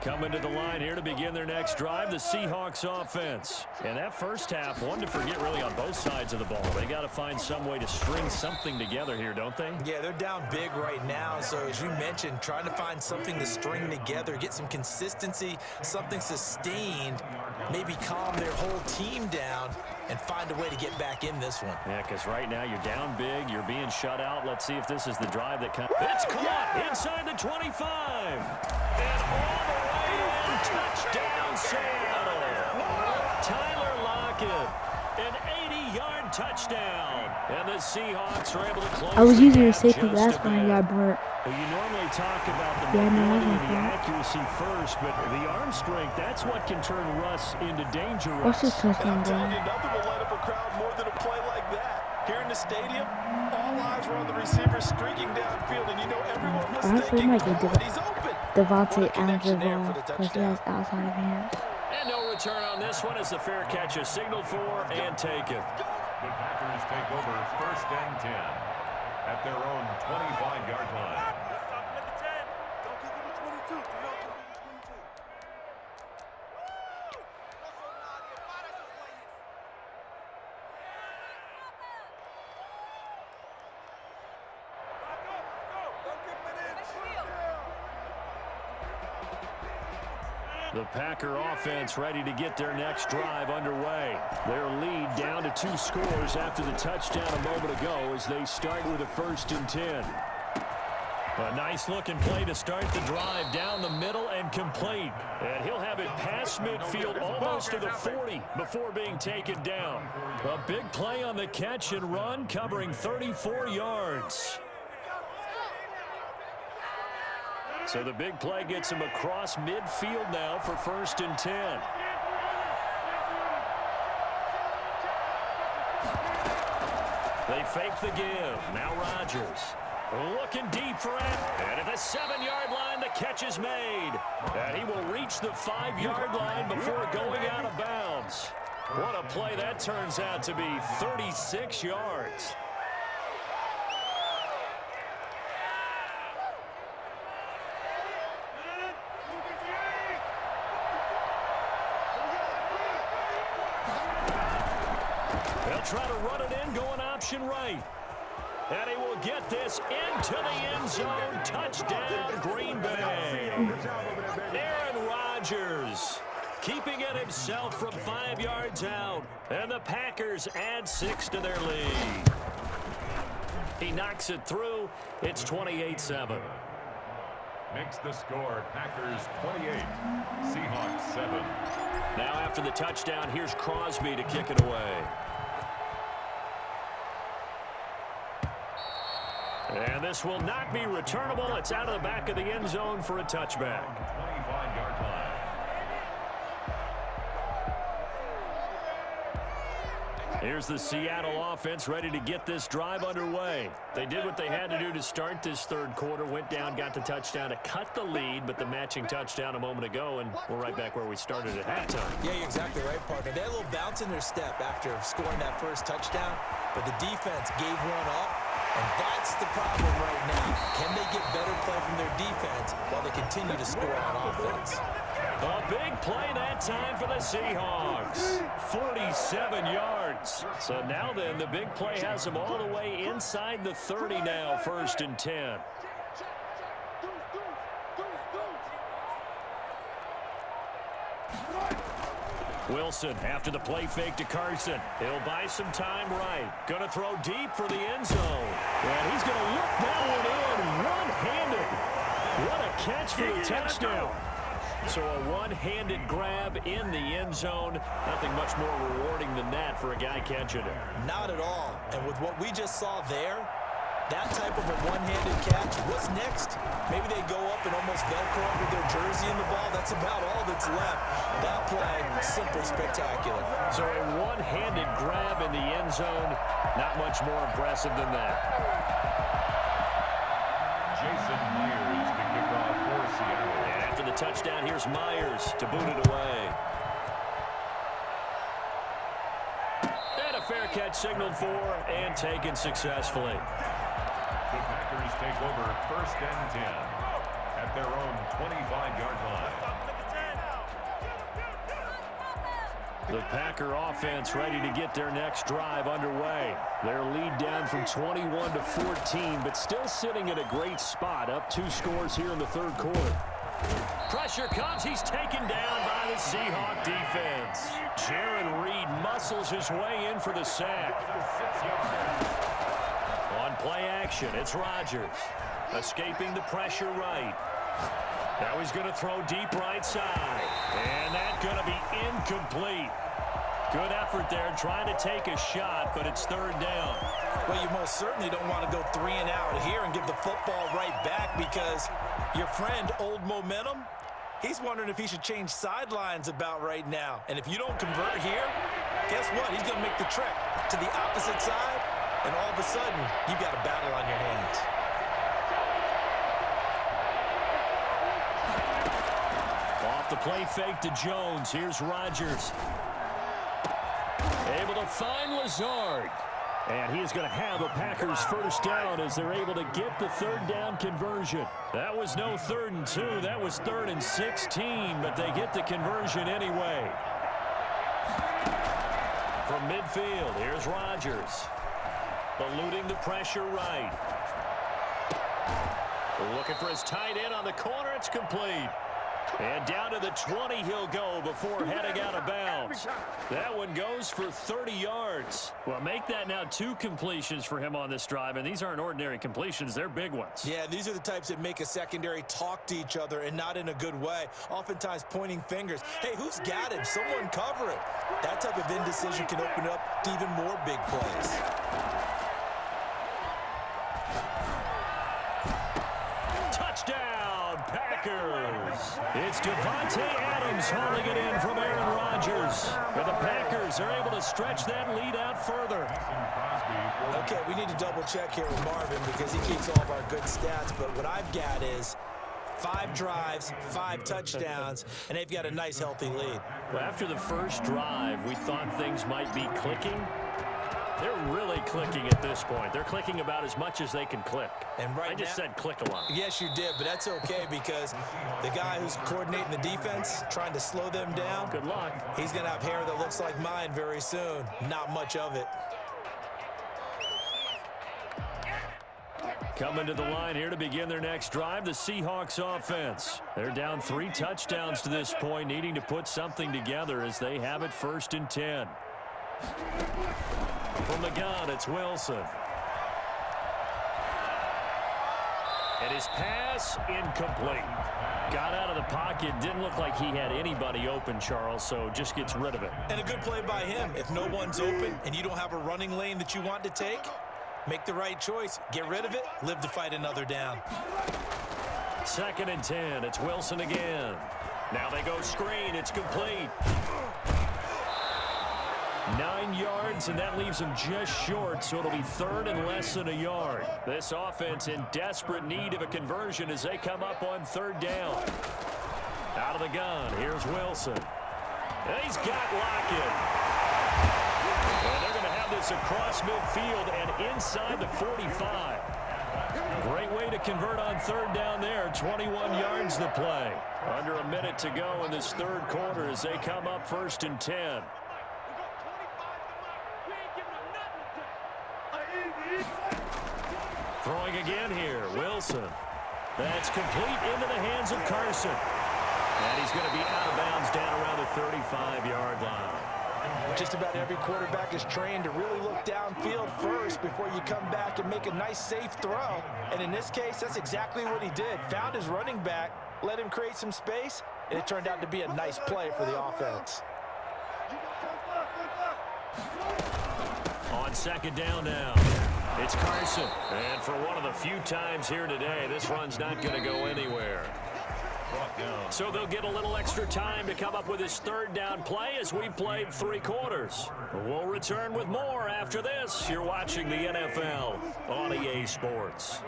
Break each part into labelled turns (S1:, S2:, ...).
S1: Coming to the line here to begin their next drive, the Seahawks offense. And that first half, one to forget really on both sides of the ball. They got to find some way to string something together here, don't they?
S2: Yeah, they're down big right now. So as you mentioned, trying to find something to string together, get some consistency, something sustained, maybe calm their whole team down and find a way to get back in this one.
S1: Yeah, because right now you're down big, you're being shut out. Let's see if this is the drive that comes. It's caught inside the 25. And all the way in, touchdown Seattle. Tyler Lockett, an 80-yard touchdown. And the Seahawks are able to close.
S3: I was using
S1: the
S3: a
S1: gap
S3: safety
S1: just
S3: last
S1: a
S3: time I
S1: bit.
S3: got burnt.
S1: Well, you normally talk about the
S3: Yeah, no,
S1: mobility
S3: that's
S1: and the
S3: not
S1: accuracy first, but the arm strength, that's what can turn Russ into dangerous.
S3: What's this
S4: And
S3: touchdown
S4: I'm telling you,
S3: doing?
S4: nothing will light up a crowd more than a play like that. Here in the stadium, all eyes were on the receiver streaking downfield, and you know everyone was
S3: Honestly,
S4: thinking,
S3: might be
S4: "Oh, he's open."
S3: Devontae
S4: What a connection there for
S3: Adams
S4: the
S3: because he has
S4: touchdown.
S3: outside of hands.
S1: And no return on this one as the fair catch is signaled for and taken.
S5: The Packers take over 1st and 10 at their own 25-yard line.
S1: The Packer offense ready to get their next drive underway. Their lead down to 2 scores after the touchdown a moment ago as they start with a 1st and 10. A nice looking play to start the drive down the middle and complete. And he'll have it past midfield almost to the 40 before being taken down. A big play on the catch and run covering 34 yards. So the big play gets him across midfield now for 1st and 10. They fake the give. Now Rodgers looking deep for it. And at the 7-yard line, the catch is made. And he will reach the 5-yard line before going out of bounds. What a play that turns out to be, 36 yards. They'll try to run it in, going option right. And he will get this into the end zone. Touchdown, Green Bay. Aaron Rodgers keeping it himself from 5 yards out. And the Packers add 6 to their lead. He knocks it through. It's 28-7.
S5: Makes the score Packers 28, Seahawks 7.
S1: Now after the touchdown, here's Crosby to kick it away. And this will not be returnable. It's out of the back of the end zone for a touchback.
S5: 25-yard line.
S1: Here's the Seattle offense ready to get this drive underway. They did what they had to do to start this 3rd quarter, went down, got the touchdown to cut the lead, but the matching touchdown a moment ago, and we're right back where we started at halftime.
S2: Yeah, you're exactly right, partner. They had a little bounce in their step after scoring that first touchdown, but the defense gave one up, and that's the problem right now. Can they get better play from their defense while they continue to score on offense?
S1: A big play that time for the Seahawks. 47 yards. So now then, the big play has them all the way inside the 30 now, 1st and 10. Wilson after the play fake to Carson. He'll buy some time right. Going to throw deep for the end zone. And he's going to look that one in one-handed. What a catch for the touchdown. So a one-handed grab in the end zone. Nothing much more rewarding than that for a guy catching it.
S2: Not at all. And with what we just saw there, that type of a one-handed catch, what's next? Maybe they go up and almost Velcro up with their jersey in the ball. That's about all that's left. That play, simply spectacular.
S1: So a one-handed grab in the end zone. Not much more impressive than that.
S5: Jason Myers to kick off for Seattle.
S1: And after the touchdown, here's Myers to boot it away. And a fair catch signaled for and taken successfully.
S5: The Packers take over 1st and 10 at their own 25-yard line.
S1: The Packer offense ready to get their next drive underway. Their lead down from 21 to 14, but still sitting in a great spot, up 2 scores here in the third quarter. Pressure comes. He's taken down by the Seahawks defense. Jaron Reed muscles his way in for the sack. On play action, it's Rodgers. Escaping the pressure right. Now he's going to throw deep right side. And that's going to be incomplete. Good effort there trying to take a shot, but it's third down.
S2: Well, you most certainly don't want to go 3 and out here and give the football right back because your friend, Old Momentum, he's wondering if he should change sidelines about right now. And if you don't convert here, guess what? He's going to make the trek to the opposite side, and all of a sudden, you've got a battle on your hands.
S1: Off the play fake to Jones. Here's Rodgers. Able to find Lazard. And he is going to have a Packers first down as they're able to get the third down conversion. That was no 3rd and 2. That was 3rd and 16, but they get the conversion anyway. From midfield, here's Rodgers. Eluding the pressure right. Looking for his tight end on the corner. It's complete. And down to the 20 he'll go before heading out of bounds. That one goes for 30 yards. Well, make that now 2 completions for him on this drive, and these aren't ordinary completions. They're big ones.
S2: Yeah, these are the types that make a secondary talk to each other and not in a good way. Oftentimes pointing fingers. Hey, who's got him? Someone cover it. That type of indecision can open up to even more big plays.
S1: Touchdown, Packers. It's Devontae Adams hauling it in from Aaron Rodgers. But the Packers are able to stretch that lead out further.
S2: Okay, we need to double check here with Marvin because he keeps all of our good stats. But what I've got is 5 drives, 5 touchdowns, and they've got a nice, healthy lead.
S1: Well, after the first drive, we thought things might be clicking. They're really clicking at this point. They're clicking about as much as they can click.
S2: And right
S1: I just said click a lot.
S2: Yes, you did, but that's okay because the guy who's coordinating the defense, trying to slow them down,
S1: good luck.
S2: He's going to have hair that looks like mine very soon. Not much of it.
S1: Coming to the line here to begin their next drive, the Seahawks offense. They're down 3 touchdowns to this point, needing to put something together as they have it 1st and 10. From the gun, it's Wilson. And his pass, incomplete. Got out of the pocket, didn't look like he had anybody open, Charles, so just gets rid of it.
S2: And a good play by him. If no one's open and you don't have a running lane that you want to take, make the right choice. Get rid of it, live to fight another down.
S1: 2nd and 10, it's Wilson again. Now they go screen, it's complete. 9 yards, and that leaves them just short, so it'll be 3rd and less than a yard. This offense in desperate need of a conversion as they come up on 3rd down. Out of the gun, here's Wilson. And he's got Lockett. And they're going to have this across midfield and inside the 45. Great way to convert on 3rd down there. 21 yards to play. Under a minute to go in this 3rd quarter as they come up 1st and 10. Throwing again here, Wilson. That's complete into the hands of Carson. And he's going to be out of bounds down around the 35-yard line.
S2: Just about every quarterback is trained to really look downfield first before you come back and make a nice, safe throw. And in this case, that's exactly what he did. Found his running back, let him create some space, and it turned out to be a nice play for the offense.
S1: On 2nd down now, it's Carson. And for one of the few times here today, this run's not going to go anywhere. So they'll get a little extra time to come up with his 3rd down play as we played 3 quarters. We'll return with more after this. You're watching the NFL on EA Sports.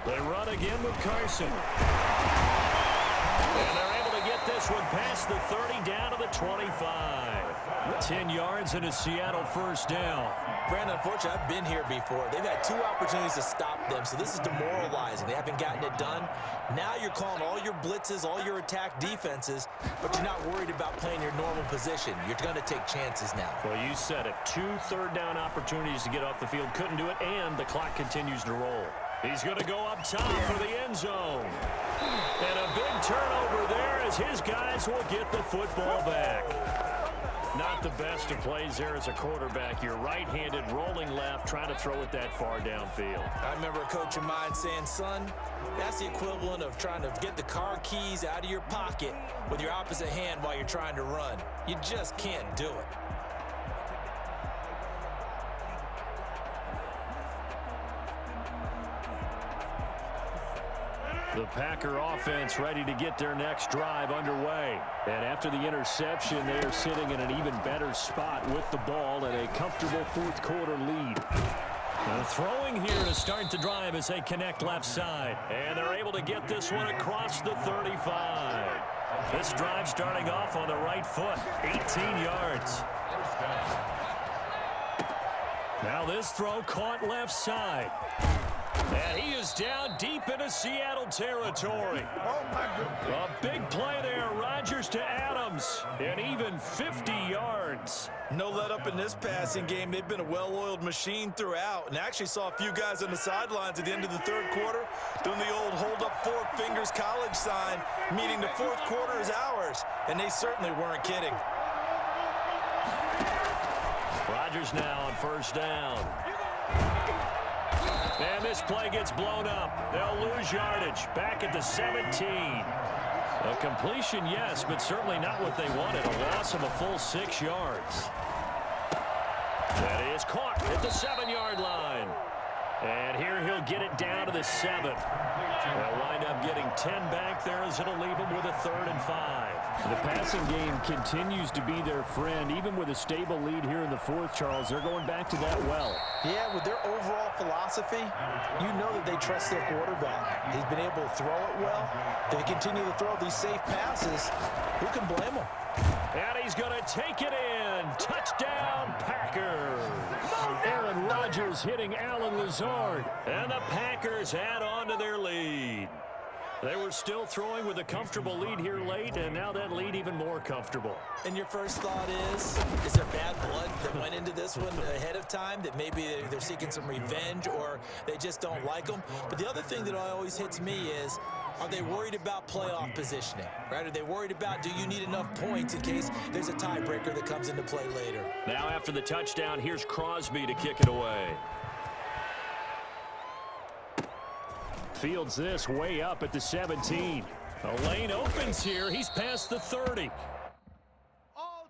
S1: They run again with Carson. And they're able to get get this one past the 30 down to the 25. 10 yards and a Seattle first down.
S2: Brandon, unfortunately, I've been here before. They've had 2 opportunities to stop them, so this is demoralizing. They haven't gotten it done. Now you're calling all your blitzes, all your attack defenses, but you're not worried about playing your normal position. You're going to take chances now.
S1: Well, you said it. 2 third-down opportunities to get off the field. Couldn't do it, and the clock continues to roll. He's going to go up top for the end zone. And a big turnover there as his guys will get the football back. Not the best of plays there as a quarterback. You're right-handed, rolling left, trying to throw it that far downfield.
S2: I remember a coach of mine saying, son, that's the equivalent of trying to get the car keys out of your pocket with your opposite hand while you're trying to run. You just can't do it.
S1: The Packer offense ready to get their next drive underway. And after the interception, they are sitting in an even better spot with the ball and a comfortable fourth quarter lead. Throwing here to start the drive as they connect left side. And they're able to get this one across the 35. This drive starting off on the right foot, 18 yards. Now this throw caught left side. And he is down deep into Seattle territory. A big play there. Rodgers to Adams. And even 50 yards.
S2: No let up in this passing game. They've been a well-oiled machine throughout. And actually saw a few guys on the sidelines at the end of the third quarter doing the old hold up 4 fingers college sign, meaning the fourth quarter is ours. And they certainly weren't kidding.
S1: Rodgers now on first down. And this play gets blown up. They'll lose yardage. Back at the 17. A completion, yes, but certainly not what they wanted. A loss of a full 6 yards. That is caught at the 7-yard line. And here he'll get it down to the 7. They'll wind up getting 10 back there as it'll leave them with a 3rd and 5. The passing game continues to be their friend. Even with a stable lead here in the fourth, Charles, they're going back to that well.
S2: Yeah, with their overall philosophy, you know that they trust their quarterback. He's been able to throw it well. They continue to throw these safe passes. Who can blame them?
S1: And he's going to take it in. Touchdown, Packers. Aaron Rodgers hitting Alan Lazard. And the Packers add on to their lead. They were still throwing with a comfortable lead here late, and now that lead even more comfortable.
S2: And your first thought is there bad blood that went into this one ahead of time, that maybe they're seeking some revenge or they just don't like them? But the other thing that always hits me is, are they worried about playoff positioning, right? Are they worried about, do you need enough points in case there's a tiebreaker that comes into play later?
S1: Now after the touchdown, here's Crosby to kick it away. Fields this way up at the 17. A lane opens here. He's past the 30.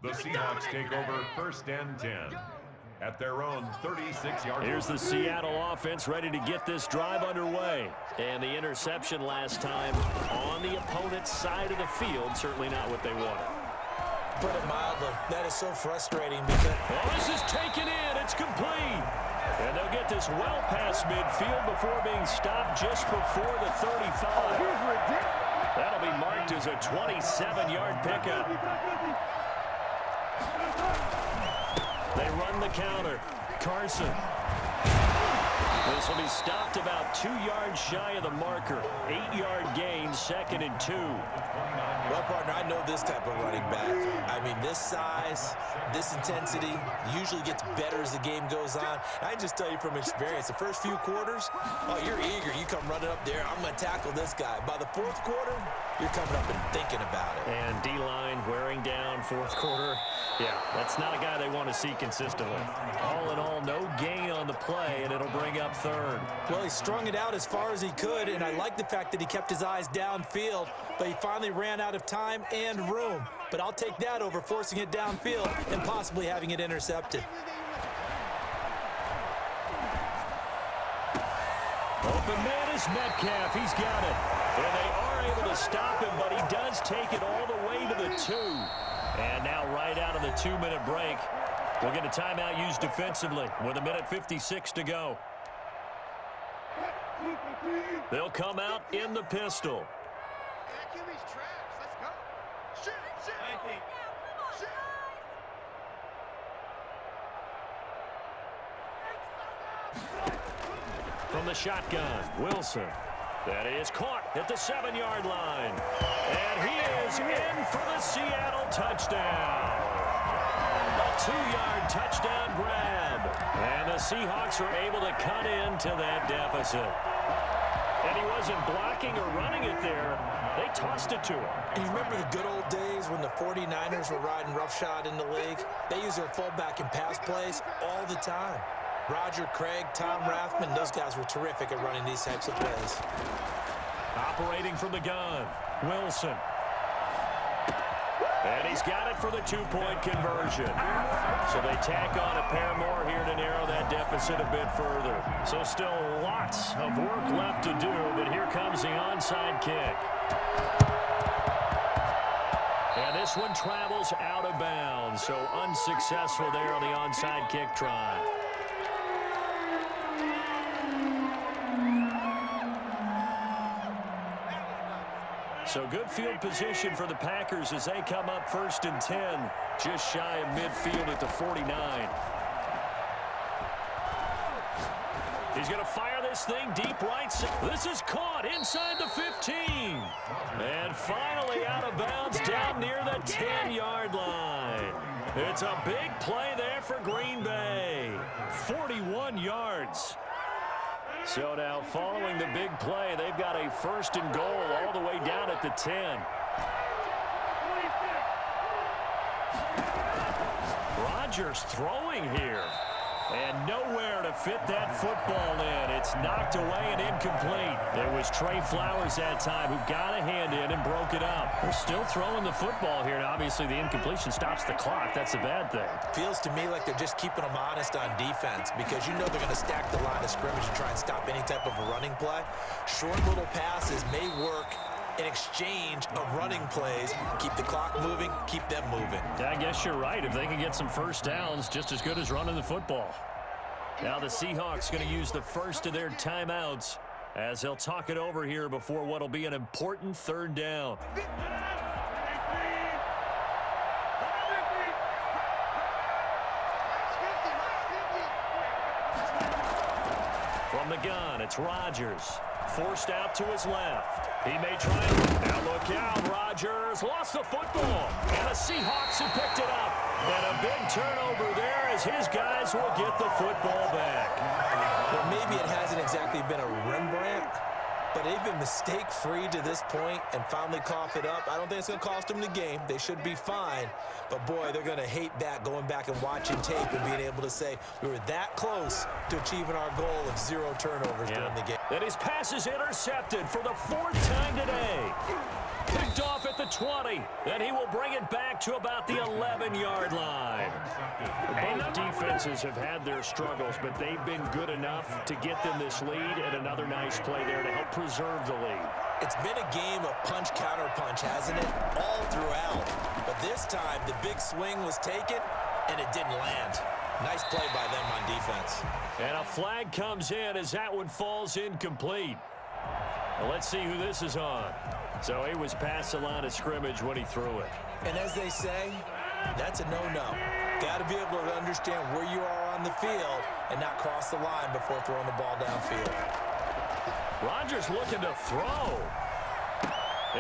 S5: The Seahawks take over 1st and 10 at their own 36-yard line.
S1: Here's the Seattle offense ready to get this drive underway. And the interception last time on the opponent's side of the field, certainly not what they wanted.
S2: Put it mildly, that is so frustrating because...
S1: Oh, this is taken in. It's complete. And they'll get this well past midfield before being stopped just before the 35. That'll be marked as a 27-yard pickup. They run the counter. Carson. This will be stopped about 2 yards shy of the marker. 8-yard gain, 2nd and 2.
S2: Well, partner, I know this type of running back. I mean, this size, this intensity usually gets better as the game goes on. I can just tell you from experience, the first few quarters, oh, you're eager. You come running up there, I'm going to tackle this guy. By the fourth quarter, you're coming up and thinking about it.
S1: And D-line wearing down fourth quarter. Yeah, that's not a guy they want to see consistently. All in all, no gain on the play, and it'll bring up 3rd.
S2: Well, he strung it out as far as he could, and I like the fact that he kept his eyes downfield, but he finally ran out of time and room. But I'll take that over forcing it downfield and possibly having it intercepted.
S1: Open man is Metcalf. He's got it. And they are able to stop him, but he does take it all the way to the 2. And now right out of the 2-minute break, we'll get a timeout used defensively with 1:56 to go. They'll come out in the pistol. From the shotgun, Wilson. That is caught at the 7-yard line. And he is in for the Seattle touchdown. A 2-yard touchdown grab. And the Seahawks are able to cut into that deficit. And he wasn't blocking or running it there. They tossed it to him.
S2: And you remember the good old days when the 49ers were riding roughshod in the league? They use their fullback in pass plays all the time. Roger Craig, Tom Rathman, those guys were terrific at running these types of plays.
S1: Operating from the gun, Wilson. And he's got it for the 2-point conversion. So they tack on a pair more here to narrow that deficit a bit further. So still lots of work left to do, but here comes the onside kick. And this one travels out of bounds, so unsuccessful there on the onside kick try. So good field position for the Packers as they come up 1st and 10, just shy of midfield at the 49. He's going to fire this thing deep right. This is caught inside the 15. And finally out of bounds down near the 10-yard line. It's a big play there for Green Bay. 41 yards. So now following the big play, they've got a 1st and goal all the way down at the 10. Rodgers throwing here. And nowhere to fit that football in. It's knocked away and incomplete. It was Trey Flowers that time who got a hand in and broke it up. They're still throwing the football here, and obviously the incompletion stops the clock. That's a bad thing.
S2: Feels to me like they're just keeping them honest on defense because you know they're going to stack the line of scrimmage and try and stop any type of a running play. Short little passes may work in exchange of running plays. Keep the clock moving, keep them moving.
S1: I guess you're right. If they can get some first downs, just as good as running the football. Now the Seahawks going to use the first of their timeouts as they'll talk it over here before what will be an important 3rd down. From the gun, it's Rodgers. Forced out to his left. He may try it. Now look out. Rodgers lost the football. And the Seahawks have picked it up. And a big turnover there as his guys will get the football back.
S2: Well, maybe it hasn't exactly been a Rembrandt, but they've been mistake-free to this point and finally cough it up. I don't think it's going to cost them the game. They should be fine. But, boy, they're going to hate that going back and watching tape and being able to say we were that close to achieving our goal of 0 turnovers during the game.
S1: And his pass is intercepted for the 4th time today. Picked off at the 20. Then he will bring it back to about the 11-yard line. Both defenses have had their struggles, but they've been good enough to get them this lead, and another nice play there to help preserve the lead.
S2: It's been a game of punch-counter-punch, hasn't it? All throughout. But this time, the big swing was taken, and it didn't land. Nice play by them on defense.
S1: And a flag comes in as that one falls incomplete. Well, let's see who this is on. So he was past the line of scrimmage when he threw it.
S2: And as they say, that's a no-no. Got to be able to understand where you are on the field and not cross the line before throwing the ball downfield.
S1: Rodgers looking to throw.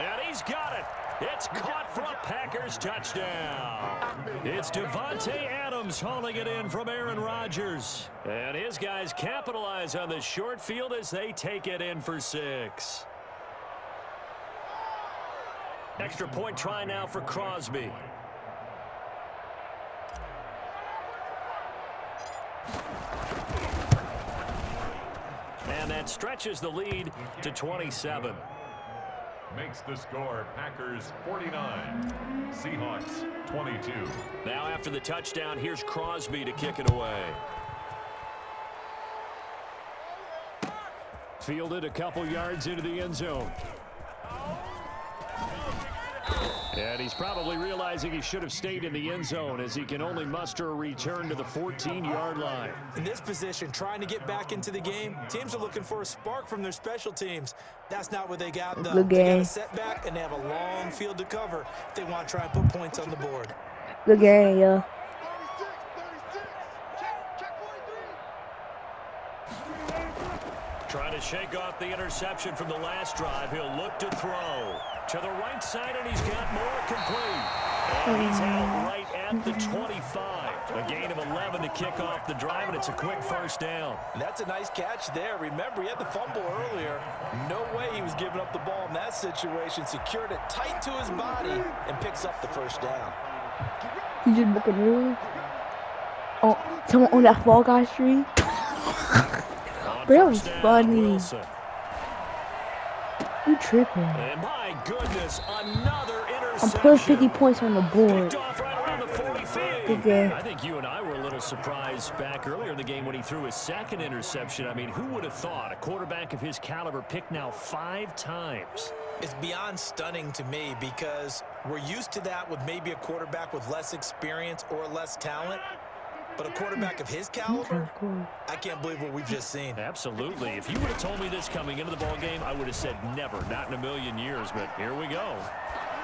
S1: And he's got it. It's caught for a Packers touchdown. It's Devontae Adams hauling it in from Aaron Rodgers. And his guys capitalize on the short field as they take it in for 6. Extra point try now for Crosby. And that stretches the lead to 27.
S5: Makes the score Packers 49, Seahawks 22.
S1: Now after the touchdown, here's Crosby to kick it away. Fielded a couple yards into the end zone. And he's probably realizing he should have stayed in the end zone as he can only muster a return to the 14-yard line.
S2: In this position, trying to get back into the game, teams are looking for a spark from their special teams. That's not what they got, though. They got a setback, and they have a long field to cover if they want to try and put points on the board.
S3: Good game, yeah.
S1: Trying to shake off the interception from the last drive. He'll look to throw to the right side, and he's got more complete. And he's held right at the 25. A gain of 11 to kick off the drive, and it's a quick first down.
S2: And that's a nice catch there. Remember, he had the fumble earlier. No way he was giving up the ball in that situation. Secured it tight to his body and picks up the first down.
S3: He just looking really. Oh, someone on that Fall Guy stream. That was funny. You tripping?
S1: And my goodness, another interception.
S3: I'm putting 50 points on the board.
S1: Good game. I think you and I were a little surprised back earlier in the game when he threw his second interception. I mean, who would have thought a quarterback of his caliber picked now 5 times?
S2: It's beyond stunning to me because we're used to that with maybe a quarterback with less experience or less talent. But a quarterback of his caliber, I can't believe what we've just seen.
S1: Absolutely. If you would have told me this coming into the ball game, I would have said never, not in a million years. But here we go.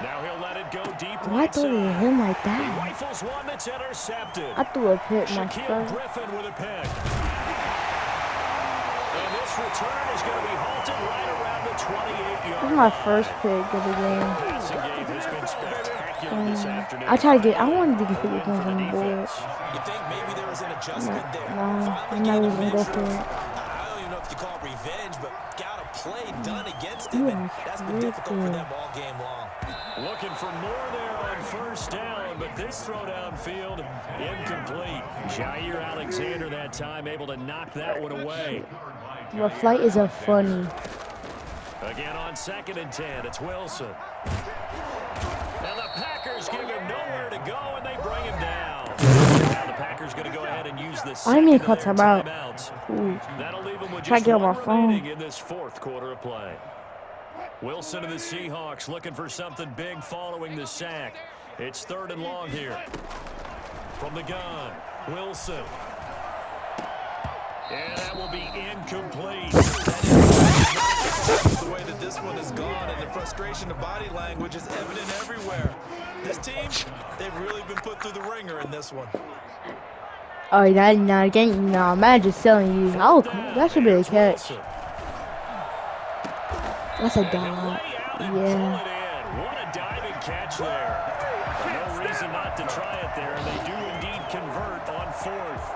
S1: Now he'll let it go deep.
S3: Why threw it him like that?
S1: He rifles one that's intercepted.
S3: I threw a pick
S1: Shaquille
S3: myself.
S1: Griffin with a pick. And this return is going to be halted right around the 28-yard line.
S3: That's my first pick of the game.
S1: Passing game has been spectacular this afternoon.
S3: I wanted to get 50 points on the board.
S2: You think maybe there was an adjustment there?
S3: I'm not even going to go for it.
S2: I don't even know if you call it revenge, but got a play done against him, and that's been difficult for them all game long.
S1: Looking for more there on first down, but this throw downfield incomplete. Jair Alexander that time able to knock that one away.
S3: The flight isn't funny.
S1: Again on 2nd and 10, it's Wilson. And the Packers give him nowhere to go, and they bring him down. Now the Packers going to go ahead and use the second of their timeouts. That'll leave them with just one remaining in this 4th quarter of play. Wilson of the Seahawks looking for something big following the sack. It's 3rd and long here. From the gun, Wilson. And that will be incomplete.
S2: The way that this one has gone and the frustration of body language is evident everywhere. This team, they've really been put through the ringer in this one.
S3: Oh, nah, man, just selling you. That should be a catch. That's a dog. Yeah.
S1: What a diving catch there. No reason not to try it there, and they do indeed convert on 4th.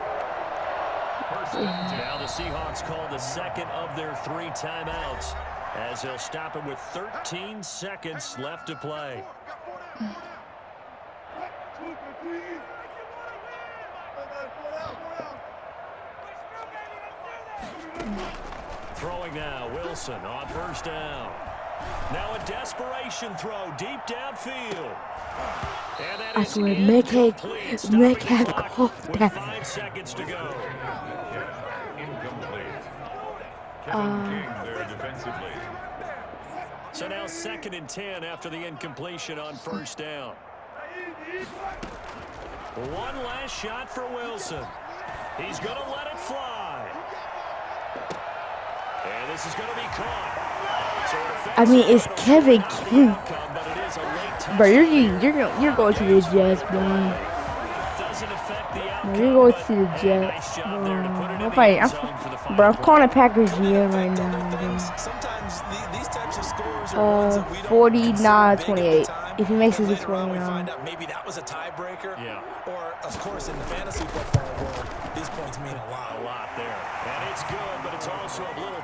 S1: Now the Seahawks call the second of their 3 timeouts as they'll stop it with 13 seconds left to play. Throwing now, Wilson on first down. Now a desperation throw deep downfield. And that is incomplete. Stopping the clock with 5 seconds to go.
S5: Incomplete. Kevin King there defensively.
S1: So now 2nd and 10 after the incompletion on first down. One last shot for Wilson. He's going to let it fly. And this is going to be caught.
S3: I mean, it's Kevin King. Bro, you're going to the Jets, bro. You're going to the Jets. I'm calling a Packers GM right now.
S2: Sometimes these types of scores
S3: 49-28. If he makes it, it's 29.
S2: Maybe that was a tiebreaker.
S1: Yeah.
S2: Or, of course, in the fantasy football world, these points mean a lot.
S1: A lot there. And it's good, but it's also a little